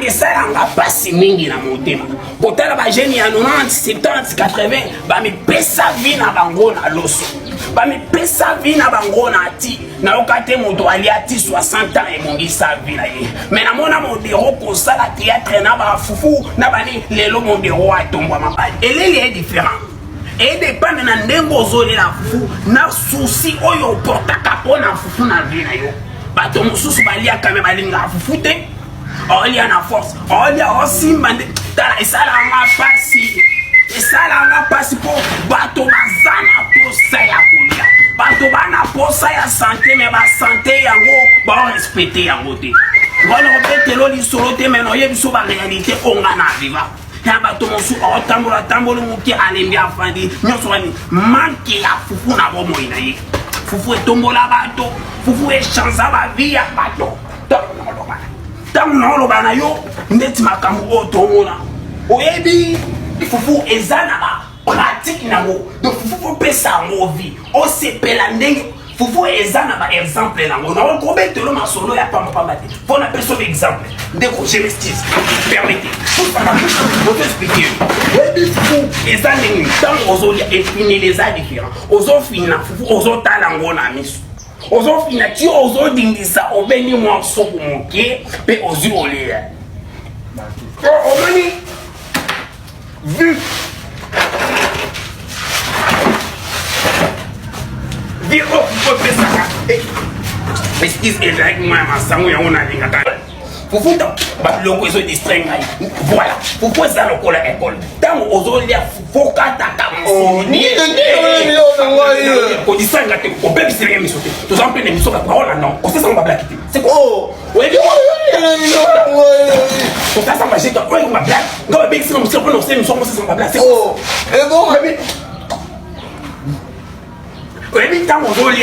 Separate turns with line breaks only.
langue esalanga mpasi mingi na motema kotala bagene ya 90 70 80 bamipesa vi na bango na loso bamipesa vi na bango na ti nayoka te moto alia ti 60 ans ebongisa vi na ye me namona modero kosala théâtre na bafufu na bani lelo modero atombwa mabali eleli e différent et dépendre na ndenge ozolela fufu na souci oyo oportaka mpo na fufu na vi na yo bato mosusu baliaka me balingaka fufu te olia na force olia osimba nde tala esalanga pasi mpo bato baza na posa ya kolia bato bana posa ya sante me basante yango barespecte yango te ngona obetelo lisolo te me noyebi so baréalité onga na viva ya bato mosusu otambola moke alembi afandi nyonso wani manke ya fufu na bomoi na ye fufu etombola bato fufu echanza bavi ya bato ntango naoloba na yo ndeti makambo oyo tomona oyebi fufu eza na bapratike nango de fufu opesa yango vi osepela ndenge fufu eza na baexemple nango nakobetelo masolo ya pambapamba te mpo na peso baexemple ndeko gemestis permete otoexplike oyebi fufu eza ndenge ntango ozolia efinele eza différent ozofina fufu ozotala yango na miso ozofina ti ozodindisa obengi mwa soko moke mpe ozwi olia omoni vi opesaka excuse ezalaki mwa ya masango yango nalingaka fufuta baloko ezodistrai ngai voilà fufu eza lokola ekole ntango ozolia fokataka kodisanga te obebiselenge miso te toza mpe na miso baparola non kosesango bablaki te kosasa majeka oyo bablaki nga babekisinga mosila mpona osele miso kosesango bablaki oyebi ntango ozolia